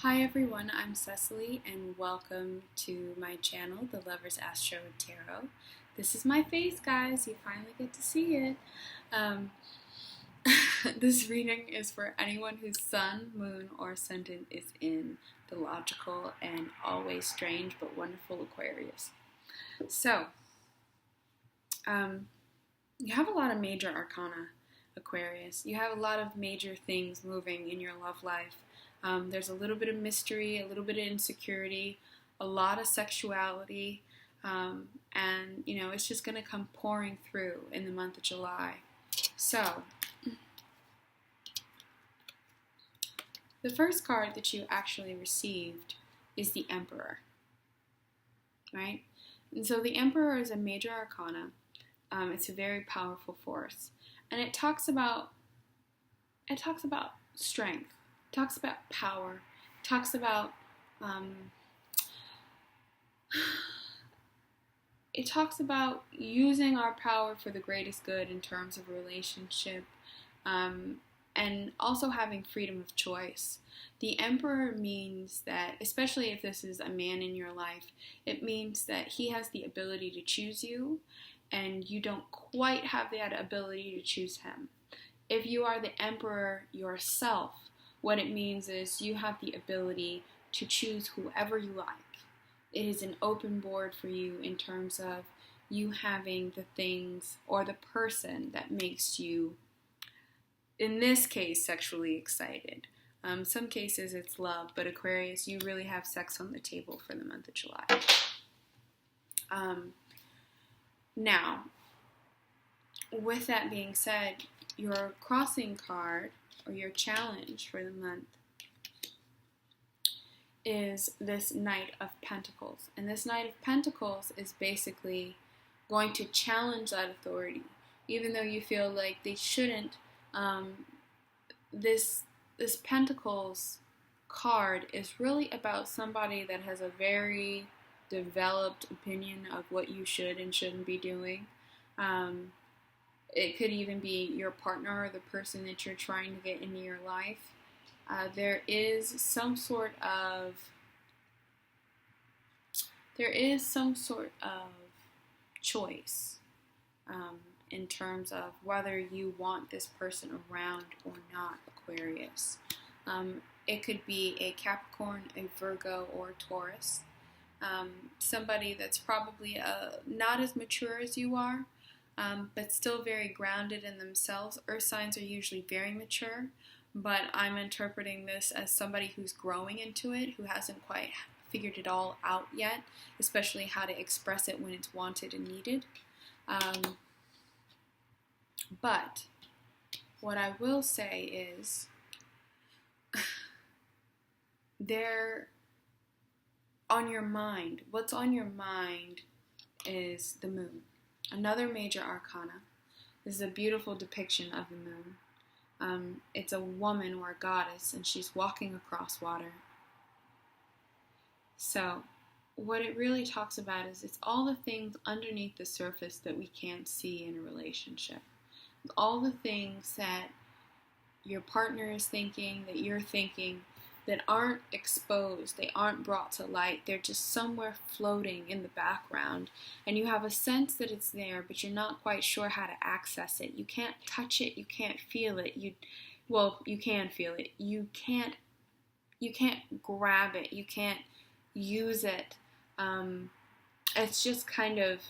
Hi everyone, I'm Cecily and welcome to my channel, The Lover's Astro and Tarot. This is my face, guys. You finally get to see it. Um, this reading is for anyone whose sun, moon, or ascendant is in the logical and always strange but wonderful Aquarius. So, you have a lot of major arcana, Aquarius. You have a lot of major things moving in your love life. There's a little bit of mystery, a little bit of insecurity, a lot of sexuality, and it's just going to come pouring through in the month of July. So, the first card that you actually received is the Emperor, right? And so the Emperor is a major arcana. It's a very powerful force, and it talks about strength. It talks about power. It talks about using our power for the greatest good in terms of relationship, and also having freedom of choice. The Emperor means that, especially if this is a man in your life, it means that he has the ability to choose you, and you don't quite have that ability to choose him. If you are the Emperor yourself, what it means is you have the ability to choose whoever you like. It is an open board for you in terms of you having the things or the person that makes you, in this case, sexually excited. Some cases it's love, but Aquarius, you really have sex on the table for the month of July. Now, with that being said, your crossing card, or your challenge for the month, is this Knight of Pentacles. And this Knight of Pentacles is basically going to challenge that authority. Even though you feel like they shouldn't, this Pentacles card is really about somebody that has a very developed opinion of what you should and shouldn't be doing. It could even be your partner or the person that you're trying to get into your life. There is some sort of choice in terms of whether you want this person around or not, Aquarius. It could be a Capricorn, a Virgo, or a Taurus. Somebody that's probably not as mature as you are, but still very grounded in themselves. Earth signs are usually very mature, but I'm interpreting this as somebody who's growing into it, who hasn't quite figured it all out yet, especially how to express it when it's wanted and needed. But what I will say is what's on your mind is the moon. Another major arcana. This is a beautiful depiction of the moon. It's a woman or a goddess, and she's walking across water. So, what it really talks about is it's all the things underneath the surface that we can't see in a relationship. All the things that your partner is thinking, that you're thinking, that aren't exposed, they aren't brought to light, they're just somewhere floating in the background, and you have a sense that it's there, but you're not quite sure how to access it. You can't touch it, you can't feel it, you can feel it, you can't grab it, you can't use it. It's just kind of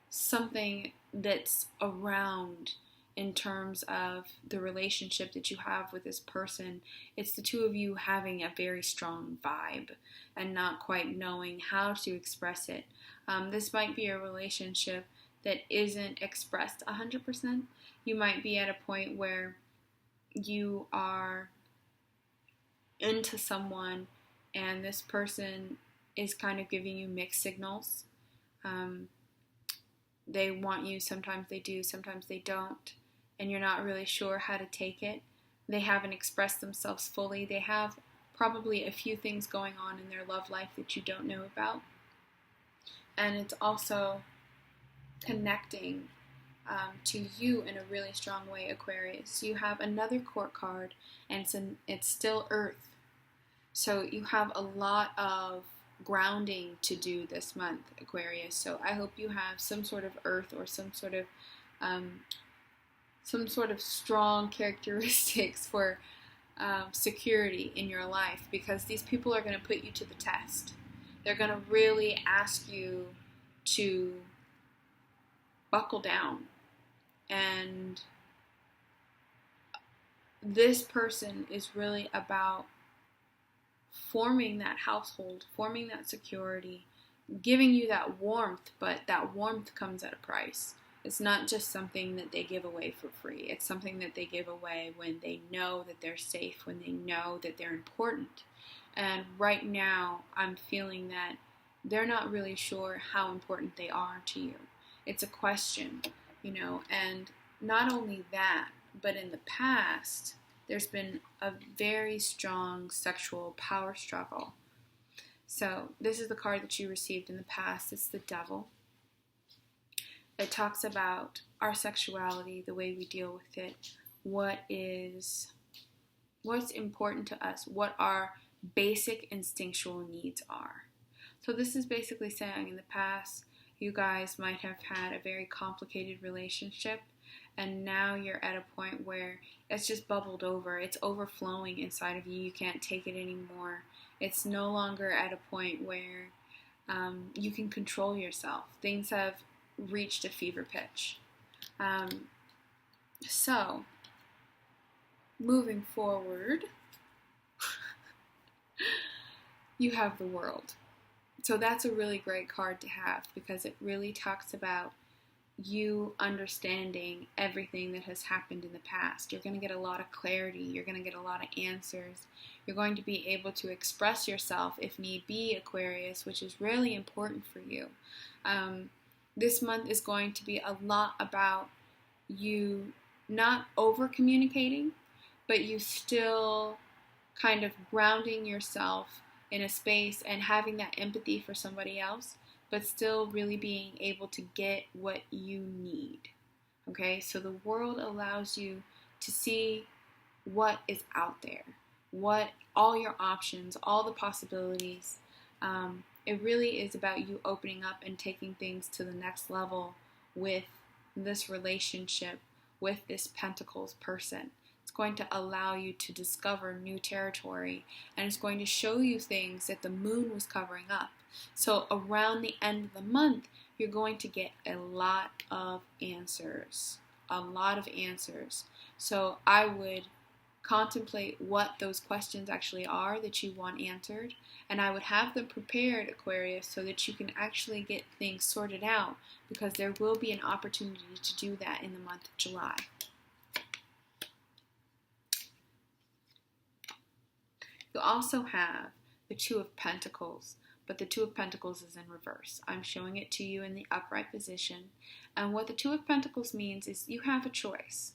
something that's around in terms of the relationship that you have with this person. It's the two of you having a very strong vibe and not quite knowing how to express it. This might be a relationship that isn't expressed 100%. You might be at a point where you are into someone and this person is kind of giving you mixed signals. They want you, sometimes they do, sometimes they don't, and you're not really sure how to take it. They haven't expressed themselves fully. They have probably a few things going on in their love life that you don't know about. And it's also connecting to you in a really strong way, Aquarius. You have another court card, and it's still Earth. So you have a lot of grounding to do this month, Aquarius. So I hope you have some sort of earth or um, some sort of strong characteristics for security in your life, because these people are going to put you to the test. They're going to really ask you to buckle down. And this person is really about forming that household, forming that security, giving you that warmth, but that warmth comes at a price. It's not just something that they give away for free. It's something that they give away when they know that they're safe, when they know that they're important. And right now, I'm feeling that they're not really sure how important they are to you. It's a question, and not only that, but in the past, there's been a very strong sexual power struggle. So this is the card that you received in the past. It's the Devil. It talks about our sexuality, the way we deal with it, what's important to us, what our basic instinctual needs are. So this is basically saying in the past, you guys might have had a very complicated relationship, and now you're at a point where it's just bubbled over. It's overflowing inside of you. You can't take it anymore. It's no longer at a point where you can control yourself. Things have reached a fever pitch. So, moving forward, you have the World. So that's a really great card to have, because it really talks about you understanding everything that has happened in the past. You're going to get a lot of clarity. You're going to get a lot of answers. You're going to be able to express yourself if need be, Aquarius, which is really important for you. This month is going to be a lot about you not over communicating, but you still kind of grounding yourself in a space and having that empathy for somebody else, but still really being able to get what you need. Okay, so the World allows you to see what is out there, what all your options, all the possibilities. It really is about you opening up and taking things to the next level with this relationship, with this Pentacles person. It's going to allow you to discover new territory, and it's going to show you things that the moon was covering up. So around the end of the month, you're going to get a lot of answers. So I would contemplate what those questions actually are that you want answered, and I would have them prepared, Aquarius, so that you can actually get things sorted out, because there will be an opportunity to do that in the month of July. You also have the Two of Pentacles, but the Two of Pentacles is in reverse. I'm showing it to you in the upright position, and what the Two of Pentacles means is you have a choice.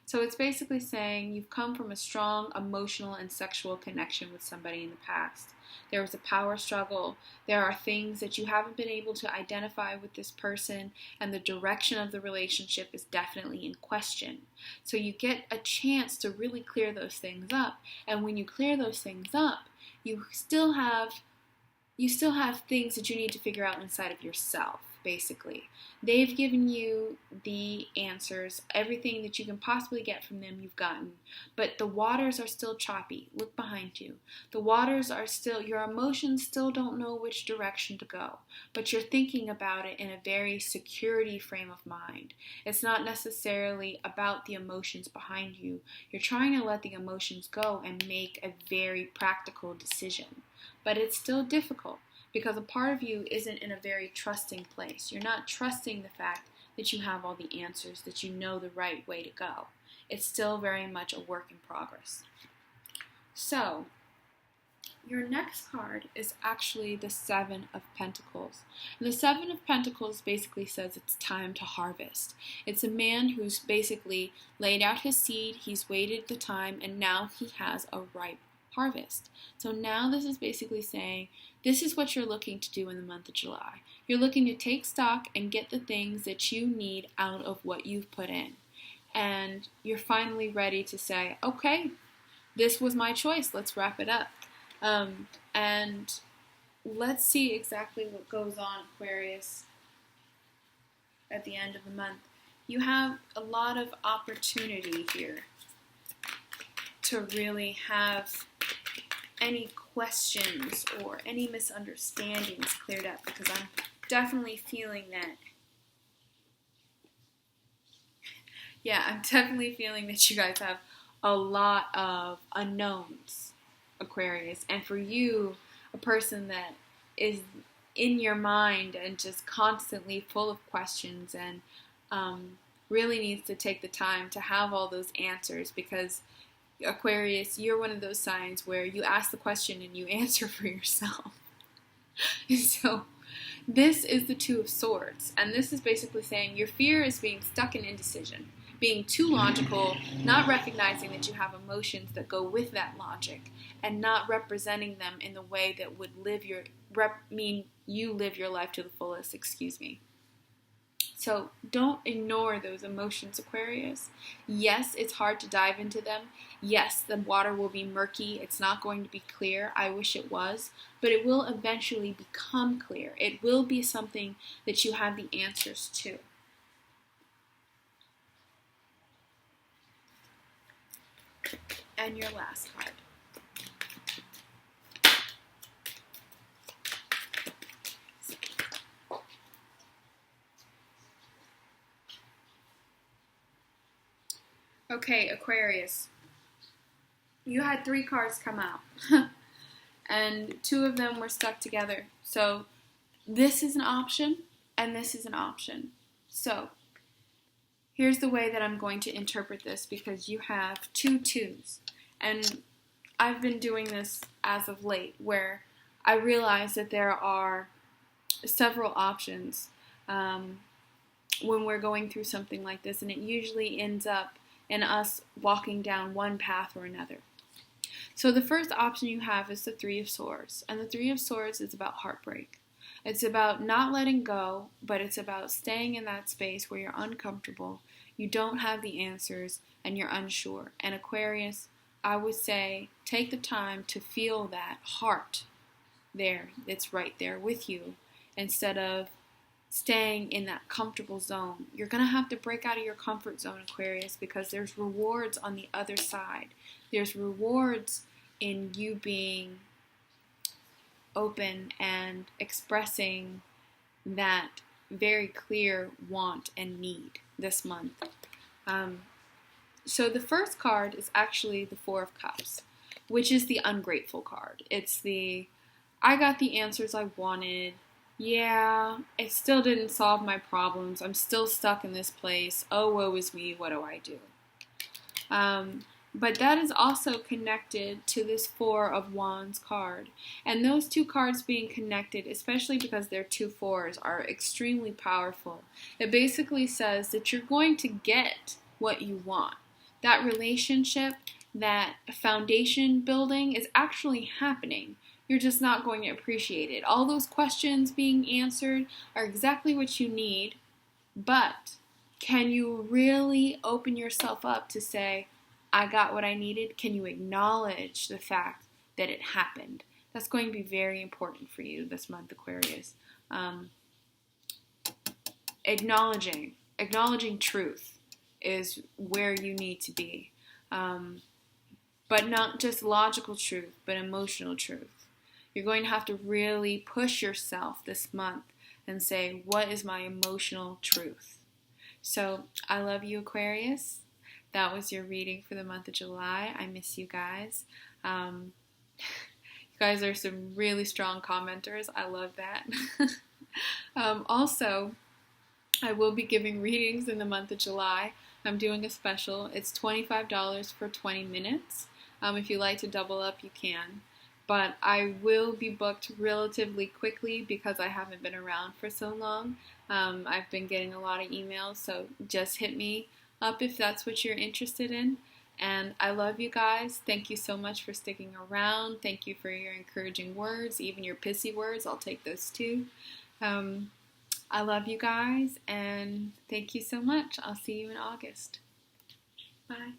So it's basically saying you've come from a strong emotional and sexual connection with somebody in the past. There was a power struggle. There are things that you haven't been able to identify with this person, and the direction of the relationship is definitely in question. So you get a chance to really clear those things up. And when you clear those things up, you still have things that you need to figure out inside of yourself, basically. They've given you the answers. Everything that you can possibly get from them, you've gotten. But the waters are still choppy. Look behind you. The waters are still, your emotions still don't know which direction to go. But you're thinking about it in a very security frame of mind. It's not necessarily about the emotions behind you. You're trying to let the emotions go and make a very practical decision. But it's still difficult, because a part of you isn't in a very trusting place. You're not trusting the fact that you have all the answers, that you know the right way to go. It's still very much a work in progress. So, your next card is actually the Seven of Pentacles. And the Seven of Pentacles basically says it's time to harvest. It's a man who's basically laid out his seed, he's waited the time, and now he has a ripe harvest. So now this is basically saying this is what you're looking to do in the month of July. You're looking to take stock and get the things that you need out of what you've put in. And you're finally ready to say, okay, this was my choice. Let's wrap it up. And let's see exactly what goes on, Aquarius, at the end of the month. You have a lot of opportunity here to really have any questions or any misunderstandings cleared up, because I'm definitely feeling that. Yeah, I'm definitely feeling that you guys have a lot of unknowns, Aquarius. And for you, a person that is in your mind and just constantly full of questions and really needs to take the time to have all those answers, because Aquarius, you're one of those signs where you ask the question and you answer for yourself. And so this is the Two of Swords, and this is basically saying your fear is being stuck in indecision, being too logical, not recognizing that you have emotions that go with that logic, and not representing them in the way that would mean you live your life to the fullest, So don't ignore those emotions, Aquarius. Yes, it's hard to dive into them. Yes, the water will be murky. It's not going to be clear. I wish it was. But it will eventually become clear. It will be something that you have the answers to. And your last card. Okay, Aquarius. You had 3 cards come out. And 2 of them were stuck together. So this is an option, and this is an option. So here's the way that I'm going to interpret this, because you have 2 twos. And I've been doing this as of late, where I realize that there are several options when we're going through something like this, and it usually ends up in us walking down one path or another. So the first option you have is the Three of Swords, and the Three of Swords is about heartbreak. It's about not letting go, but it's about staying in that space where you're uncomfortable, you don't have the answers, and you're unsure. And Aquarius, I would say take the time to feel that heart there. It's right there with you, instead of staying in that comfortable zone. You're going to have to break out of your comfort zone, Aquarius, because there's rewards on the other side. There's rewards in you being open and expressing that very clear want and need this month. So the first card is actually the Four of Cups, which is the ungrateful card. It's the, I got the answers I wanted. Yeah, it still didn't solve my problems. I'm still stuck in this place. Oh, woe is me. What do I do? But that is also connected to this Four of Wands card. And those 2 cards being connected, especially because they're 2 fours, are extremely powerful. It basically says that you're going to get what you want. That relationship, that foundation building is actually happening. You're just not going to appreciate it. All those questions being answered are exactly what you need, but can you really open yourself up to say, I got what I needed? Can you acknowledge the fact that it happened? That's going to be very important for you this month, Aquarius. Acknowledging truth is where you need to be. But not just logical truth, but emotional truth. You're going to have to really push yourself this month and say, what is my emotional truth? So I love you, Aquarius. That was your reading for the month of July. I miss you guys. You guys are some really strong commenters. I love that. Also, I will be giving readings in the month of July. I'm doing a special. It's $25 for 20 minutes. If you like to double up, you can. But I will be booked relatively quickly because I haven't been around for so long. I've been getting a lot of emails, so just hit me up if that's what you're interested in. And I love you guys. Thank you so much for sticking around. Thank you for your encouraging words, even your pissy words. I'll take those too. I love you guys, and thank you so much. I'll see you in August. Bye.